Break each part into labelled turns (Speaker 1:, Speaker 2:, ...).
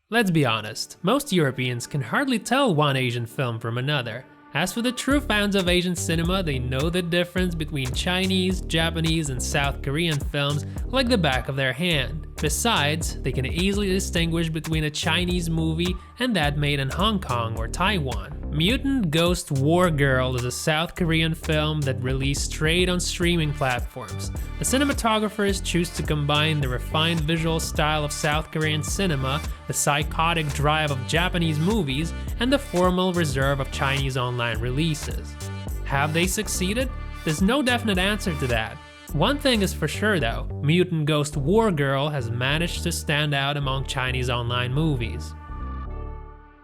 Speaker 1: Let's be honest, most Europeans can hardly tell one Asian film from another. As for the true fans of Asian cinema, they know the difference between Chinese, Japanese, and South Korean films like the back of their hand. Besides, they can easily distinguish between a Chinese movie and that made in Hong Kong or Taiwan. Mutant Ghost Wargirl is a South Korean film that released straight on streaming platforms. The cinematographers choose to combine the refined visual style of South Korean cinema, the psychotic drive of Japanese movies, and the formal reserve of Chinese online releases. Have they succeeded? There's no definite answer to that. One thing is for sure though, Mutant Ghost Wargirl has managed to stand out among Chinese online movies.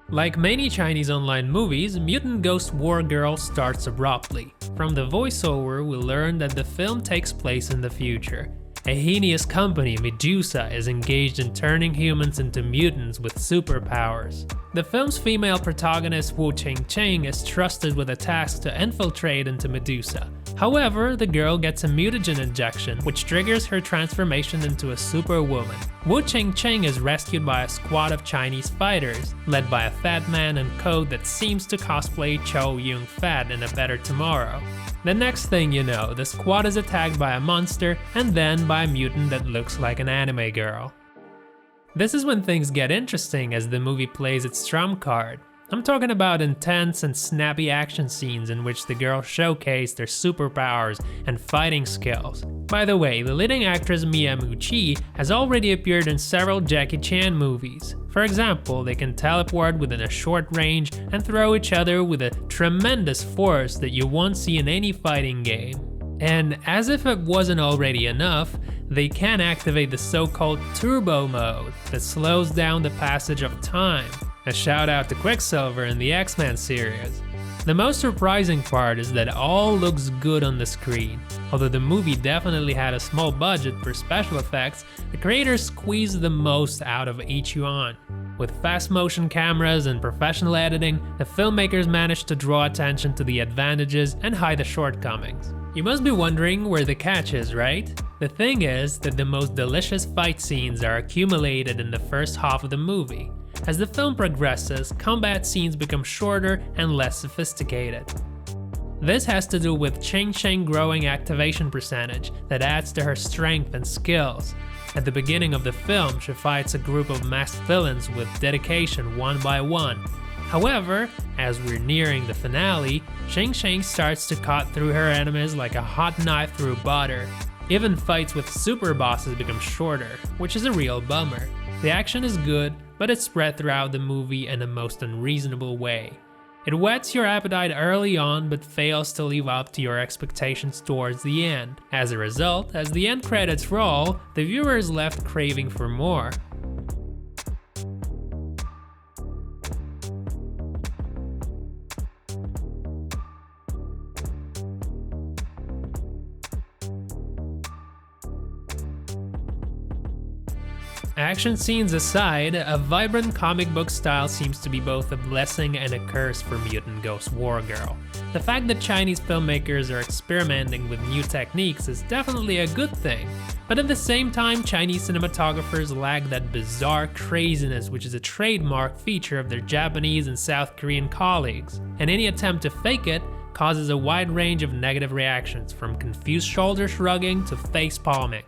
Speaker 1: Like many Chinese online movies, Mutant Ghost Wargirl starts abruptly. From the voiceover, we learn that the film takes place in the future. A heinous company, Medusa, is engaged in turning humans into mutants with superpowers. The film's female protagonist Wu Ching-Ching is trusted with a task to infiltrate into Medusa. However, the girl gets a mutagen injection, which triggers her transformation into a superwoman. Wu Ching-Ching is rescued by a squad of Chinese fighters, led by a fat man in coat that seems to cosplay Chow Yun-Fat in A Better Tomorrow. The next thing you know, the squad is attacked by a monster and then by a mutant that looks like an anime girl. This is when things get interesting as the movie plays its trump card. I'm talking about intense and snappy action scenes in which the girls showcase their superpowers and fighting skills. By the way, the leading actress Miya has already appeared in several Jackie Chan movies. For example, they can teleport within a short range and throw each other with a tremendous force that you won't see in any fighting game. And as if it wasn't already enough, they can activate the so-called turbo mode that slows down the passage of time. A shout out to Quicksilver in the X-Men series. The most surprising part is that all looks good on the screen. Although the movie definitely had a small budget for special effects, the creators squeezed the most out of each yuan. With fast motion cameras and professional editing, the filmmakers managed to draw attention to the advantages and hide the shortcomings. You must be wondering where the catch is, right? The thing is that the most delicious fight scenes are accumulated in the first half of the movie. As the film progresses, combat scenes become shorter and less sophisticated. This has to do with Ching-Ching growing activation percentage that adds to her strength and skills. At the beginning of the film, she fights a group of masked villains with dedication one by one. However, as we're nearing the finale, Ching-Ching starts to cut through her enemies like a hot knife through butter. Even fights with super bosses become shorter, which is a real bummer. The action is good, but it's spread throughout the movie in a most unreasonable way. It whets your appetite early on but fails to live up to your expectations towards the end. As a result, as the end credits roll, the viewer is left craving for more. Action scenes aside, a vibrant comic book style seems to be both a blessing and a curse for Mutant Ghost Wargirl. The fact that Chinese filmmakers are experimenting with new techniques is definitely a good thing, but at the same time, Chinese cinematographers lack that bizarre craziness which is a trademark feature of their Japanese and South Korean colleagues, and any attempt to fake it causes a wide range of negative reactions, from confused shoulder shrugging to face palming.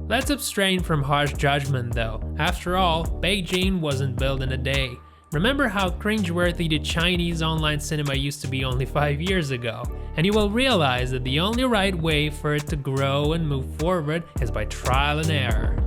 Speaker 1: Let's abstain from harsh judgment though. After all, Bei-Ge wasn't built in a day. Remember how cringeworthy the Chinese online cinema used to be only 5 years ago, and you will realize that the only right way for it to grow and move forward is by trial and error.